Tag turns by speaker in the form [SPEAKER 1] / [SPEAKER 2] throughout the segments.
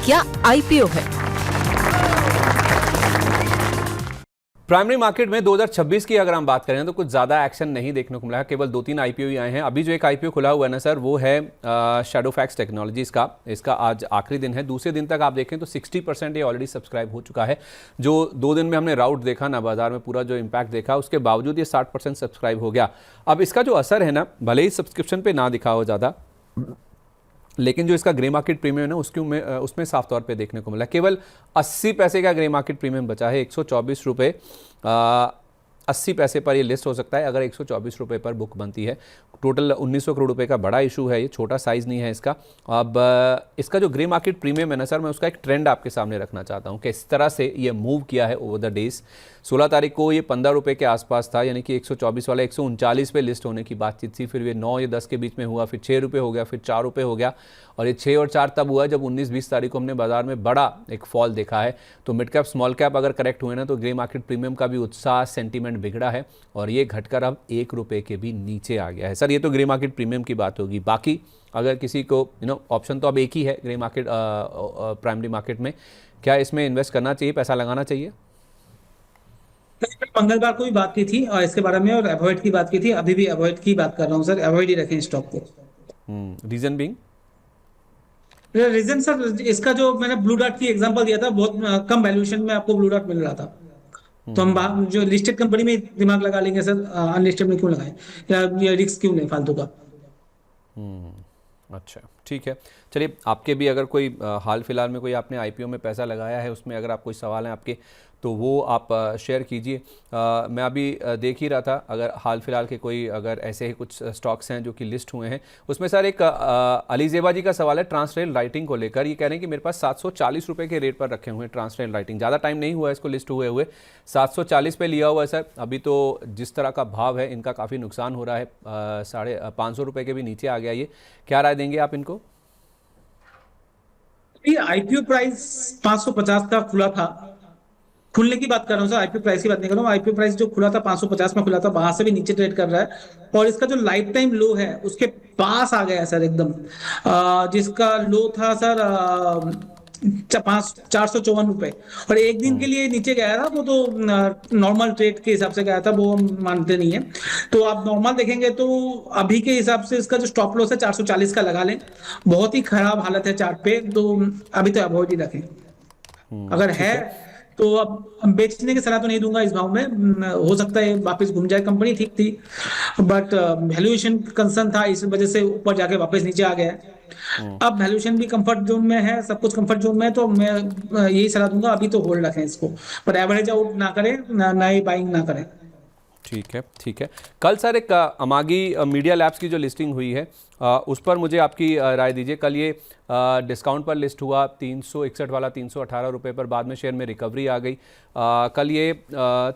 [SPEAKER 1] क्या आईपीओ है?
[SPEAKER 2] Primary market में 2026 की अगर हम बात करें तो कुछ ज़्यादा एक्शन नहीं देखने को मिला है। केवल 2-3 आईपीओ ही आए हैं। अभी जो एक आईपीओ खुला हुआ है ना सर, वो है शैडोफैक्स टेक्नोलॉजीज़ का। इसका आज आखिरी दिन है। दूसरे दिन तक आप देखें तो 60% ये ऑलरेडी सब्सक्राइब हो चुका है। जो 2 दिन में हमने राउट देखा ना, बाजार में पूरा जो इम्पैक्ट देखा, उसके बावजूद ये 60% सब्सक्राइब हो गया। अब इसका जो असर है ना, भले ही सब्सक्रिप्शन पर ना दिखा हो ज़्यादा, लेकिन जो इसका ग्रे मार्केट प्रीमियम है ना, उसमें साफ तौर पे देखने को मिला। केवल 80 पैसे का ग्रे मार्केट प्रीमियम बचा है। 124 रुपये 80 पैसे पर ये लिस्ट हो सकता है अगर 124 रुपये पर बुक बनती है। टोटल 1900 करोड़ रुपए का बड़ा इशू है, ये छोटा साइज़ नहीं है इसका। अब इसका जो ग्रे मार्केट प्रीमियम है ना सर, मैं उसका एक ट्रेंड आपके सामने रखना चाहता हूँ कि इस तरह से ये मूव किया है ओवर द डेज। 16 तारीख को ये 15 रुपये के आसपास था, यानी कि 124 वाला 139 पे लिस्ट होने की बातचीत थी। फिर ये 9 या 10 के बीच में हुआ, फिर 6 रुपये हो गया, फिर 4 रुपये हो गया, और ये 6 और 4 तब हुआ जब 19-20 तारीख को हमने बाजार में बड़ा एक फॉल देखा है। तो मिड कैप स्मॉल कैप अगर करेक्ट हुए ना, तो ग्रे मार्केट प्रीमियम का भी उत्साह, सेंटीमेंट बिगड़ा है और ये घटकर अब 1 रुपये के भी नीचे आ गया है। सर ये तो ग्रे मार्केट प्रीमियम की बात होगी। बाकी अगर किसी को ऑप्शन तो अब एक ही है ग्रे मार्केट प्राइमरी मार्केट में, क्या इसमें इन्वेस्ट करना चाहिए, पैसा लगाना चाहिए?
[SPEAKER 3] मंगलवार को भी बात की थी और इसके बारे में, और अवॉइड की बात की थी। अभी भी अवॉइड की बात कर रहा हूँ सर, अवॉइड ही रखें स्टॉक को।
[SPEAKER 2] Reason being?
[SPEAKER 3] रीजन सर, इसका जो मैंने ब्लू डॉट की एग्जांपल दिया था, बहुत कम वैल्यूएशन में आपको ब्लू डॉट मिल रहा था। तो हम जो लिस्टेड कंपनी में दिमाग लगा लेंगे सर, अनलिस्टेड में क्यों लगाएं, या ये रिस्क क्यों नहीं फालतू का।
[SPEAKER 2] अच्छा ठीक है। चलिए, आपके भी अगर कोई हाल फिलहाल में कोई आपने आईपीओ में पैसा लगाया है, उसमें अगर आप कोई सवाल हैं आपके, तो वो आप शेयर कीजिए। मैं अभी देख ही रहा था, अगर हाल फिलहाल के कोई अगर ऐसे ही कुछ स्टॉक्स हैं जो कि लिस्ट हुए हैं, उसमें सर एक अलीजेबा जी का सवाल है ट्रांसरेल लाइटिंग को लेकर। ये कह रहे हैं कि मेरे पास 740 रुपये के रेट पर रखे हुए हैं ट्रांसरेल लाइटिंग। ज़्यादा टाइम नहीं हुआ है इसको लिस्ट हुए 740 पे लिया हुआ है सर। अभी तो जिस तरह का भाव है इनका काफ़ी नुकसान हो रहा है, 550 रुपये के भी नीचे आ गया ये। क्या राय देंगे आप इनको?
[SPEAKER 3] आईपीओ प्राइस 550 का खुला था, खुलने की बात कर रहा हूँ सर, आईपीओ प्राइस की बात नहीं कर रहा हूँ। आईपीओ प्राइस जो खुला था 550 में खुला था, वहां से भी नीचे ट्रेड कर रहा है, और इसका जो लाइफ टाइम लो है उसके पास आ गया है सर एकदम। जिसका लो था सर 454 रुपए, और एक दिन के लिए नीचे गया था। वो तो नॉर्मल ट्रेड के हिसाब से गया था, वो हम मानते नहीं है। तो आप नॉर्मल देखेंगे तो अभी के हिसाब से इसका जो स्टॉप लॉस है 440 का लगा लें। बहुत ही खराब हालत है चार्ट पे, तो अभी तो अवॉइड ही रखें। अगर है तो अब बेचने की सलाह तो नहीं दूंगा इस भाव में। हो सकता है वापस घूम जाए, कंपनी ठीक थी, बट वैल्यूएशन कंसर्न था, इस वजह से ऊपर जाके वापस नीचे आ गया है। अब वैल्यूएशन भी कंफर्ट जोन में है, सब कुछ कंफर्ट जोन में है, तो मैं यही सलाह दूंगा अभी तो होल्ड रखें इसको, पर एवरेज आउट ना करें, नई बाइंग ना करें।
[SPEAKER 2] ठीक है ठीक है। कल सर एक अमागी मीडिया लैब्स की जो लिस्टिंग हुई है, उस पर मुझे आपकी राय दीजिए। कल ये डिस्काउंट पर लिस्ट हुआ, 361 वाला 318 रुपये पर, बाद में शेयर में रिकवरी आ गई। कल ये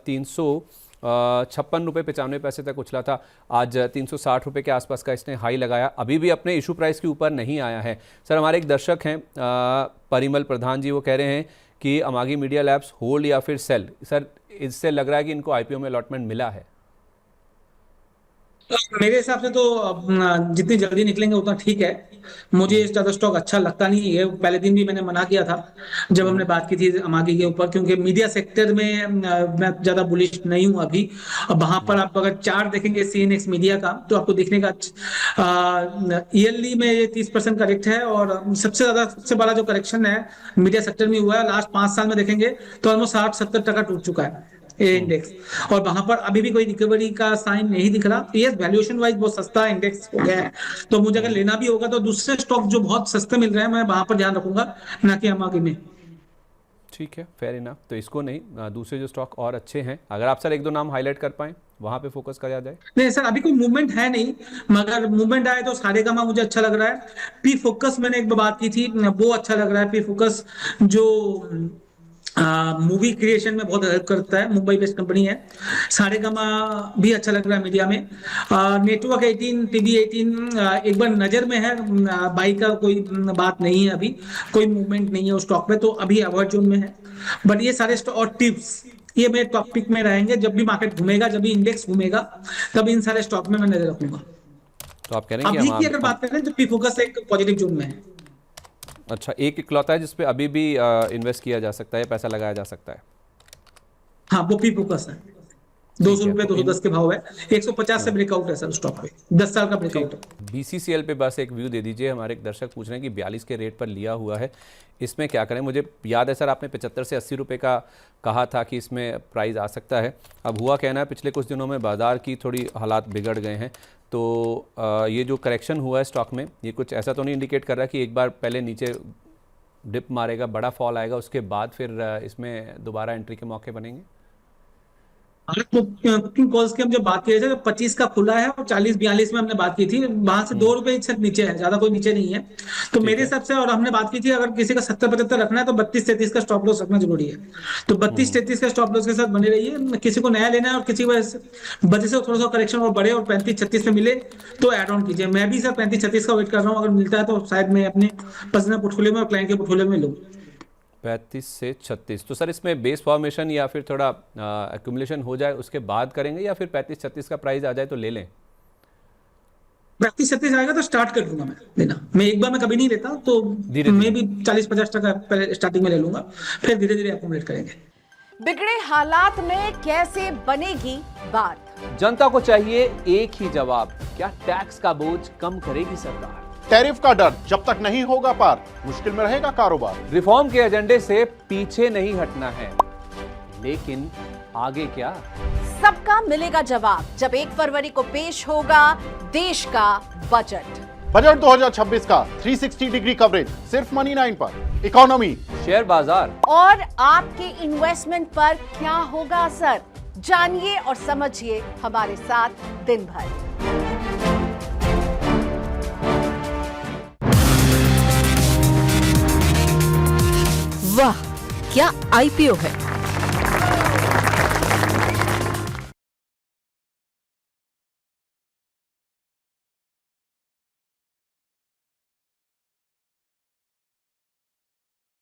[SPEAKER 2] 356 रुपये 95 पैसे तक उछला था। आज 360 रुपये के आसपास का इसने हाई लगाया। अभी भी अपने इशू प्राइस के ऊपर नहीं आया है। सर हमारे एक दर्शक हैं परिमल प्रधान जी, वो कह रहे हैं कि अमागी मीडिया लैब्स होल्ड या फिर सेल। सर इससे लग रहा है कि इनको आईपीओ में अलॉटमेंट मिला है।
[SPEAKER 3] मेरे हिसाब से तो जितनी जल्दी निकलेंगे उतना ठीक है। मुझे ज्यादा स्टॉक अच्छा लगता नहीं है। पहले दिन भी मैंने मना किया था जब हमने बात की थी अमागी के ऊपर, क्योंकि मीडिया सेक्टर में मैं ज्यादा बुलिश नहीं हूं अभी। अब वहां पर आप अगर चार्ट देखेंगे सीएनएक्स मीडिया का, तो आपको दिखने का ईयरली में ये 30% करेक्ट है, और सबसे बड़ा जो करेक्शन है मीडिया सेक्टर में हुआ है लास्ट 5 साल में देखेंगे तो ऑलमोस्ट 60-70% टूट चुका है ये इंडेक्स, और वहां पर अभी भी कोई रिकवरी का साइन नहीं दिख रहा। तो यस, वैल्यूएशन वाइज बहुत सस्ता इंडेक्स हो गया है, तो मुझे अगर लेना भी होगा तो दूसरे स्टॉक जो बहुत सस्ते मिल रहे हैं मैं वहां पर ध्यान रखूंगा, ना कि अमागी में।
[SPEAKER 2] ठीक है, फेयर इनफ। तो इसको नहीं, दूसरे जो स्टॉक और अच्छे हैं, अगर आप सर 1-2 नाम हाईलाइट कर पाएं, वहां पे फोकस करा जाए।
[SPEAKER 3] नहीं सर, अभी कोई मूवमेंट है नहीं, मगर मूवमेंट आए तो सारेगामा मुझे अच्छा लग रहा है। पी फोकस मैंने एक बात की थी, वो अच्छा लग रहा है। पी फोकस जो मूवी क्रिएशन में बहुत हेल्प करता है, मुंबई बेस्ड कंपनी है। सारेगामा भी अच्छा लग रहा है मीडिया में। नेटवर्क 18, टीवी 18 एक बार नजर में है, बाई का कोई बात नहीं है, अभी कोई मूवमेंट नहीं है उस स्टॉक में, तो अभी अवॉइड जोन में है। बट ये सारे स्टॉक और टिप्स ये मेरे टॉपिक में रहेंगे। जब भी मार्केट घूमेगा, जब भी इंडेक्स घूमेगा, तब इन सारे स्टॉक में मैं नजर रखूंगा।
[SPEAKER 2] तो आप कह रहे हैं
[SPEAKER 3] अभी
[SPEAKER 2] कि
[SPEAKER 3] की अगर बात करें तो पी फोकस एक पॉजिटिव जोन में है।
[SPEAKER 2] अच्छा, एक इकलौता है जिसपे अभी भी इन्वेस्ट किया जा सकता है, पैसा लगाया जा सकता है।
[SPEAKER 3] हाँ, वो पी फोकस है।
[SPEAKER 2] ठीक
[SPEAKER 3] 200
[SPEAKER 2] है,
[SPEAKER 3] रुपये
[SPEAKER 2] तो
[SPEAKER 3] 210 के भाव है। 150 से ब्रेकआउट है सर स्टॉक पे, 10 साल का ब्रेकआउट है।
[SPEAKER 2] बीसीसीएल पे बस एक व्यू दे दीजिए। हमारे एक दर्शक पूछ रहे हैं कि 42 के रेट पर लिया हुआ है, इसमें क्या करें। मुझे याद है सर, आपने 75 से 80 रुपये का कहा था कि इसमें प्राइस आ सकता है। अब हुआ कहना है पिछले कुछ दिनों में बाज़ार की थोड़ी हालात बिगड़ गए हैं, तो ये जो करेक्शन हुआ है स्टॉक में, ये कुछ ऐसा तो नहीं इंडिकेट कर रहा कि एक बार पहले नीचे डिप मारेगा, बड़ा फॉल आएगा, उसके बाद फिर इसमें दोबारा एंट्री के मौके बनेंगे?
[SPEAKER 3] कुकिंग कॉल्स की हम जब बात किए थे, 25 का खुला है और 40-42 में हमने बात की थी, वहां से 2 रुपए सिर्फ नीचे है, ज्यादा कोई नीचे नहीं है। तो मेरे हिसाब से, और हमने बात की थी अगर किसी का 70-75 रखना है तो 32-33 का स्टॉप लॉस रखना जरूरी है। तो 32-33 का स्टॉप लॉस के साथ बने रहिए। किसी को नया लेना है और किसी को वजह से थोड़ा सा करेक्शन और बढ़े और 35-36 में मिले तो एड ऑन कीजिए। मैं भी सर 35-36 का वेट कर रहा हूँ, अगर मिलता है तो शायद मैं अपने पसंदीदा पोर्टफोलियो में और क्लाइंट के पोर्टफोलियो में लूँ।
[SPEAKER 2] 35 से 36, तो सर इसमें बेस फॉर्मेशन या फिर थोड़ा एक्यूमुलेशन हो जाए उसके बाद करेंगे, या फिर 35-36 का प्राइस आ जाए तो ले लें?
[SPEAKER 3] 35-36 आएगा तो स्टार्ट कर दूंगा मैं लेना। मैं एक बार में कभी नहीं लेता, तो
[SPEAKER 2] धीरे
[SPEAKER 3] मैं
[SPEAKER 2] धीरे।
[SPEAKER 3] भी 40-50 टका पहले स्टार्टिंग में ले लूंगा, फिर धीरे धीरे अकोमोडेट करेंगे।
[SPEAKER 1] बिगड़े हालात में कैसे बनेगी बात?
[SPEAKER 2] जनता को चाहिए एक ही जवाब, क्या टैक्स का बोझ कम करेगी सरकार?
[SPEAKER 4] टैरिफ का डर जब तक नहीं होगा पार, मुश्किल में रहेगा कारोबार।
[SPEAKER 2] रिफॉर्म के एजेंडे से पीछे नहीं हटना है, लेकिन आगे क्या?
[SPEAKER 1] सबका मिलेगा जवाब जब 1 फरवरी को पेश होगा देश का बजट।
[SPEAKER 4] बजट 2026 का 360 डिग्री कवरेज सिर्फ मनी 9 पर। इकोनॉमी,
[SPEAKER 2] शेयर बाजार
[SPEAKER 1] और आपके इन्वेस्टमेंट पर क्या होगा असर, जानिए और समझिए हमारे साथ दिन भर।
[SPEAKER 5] वाह, क्या आईपीओ है।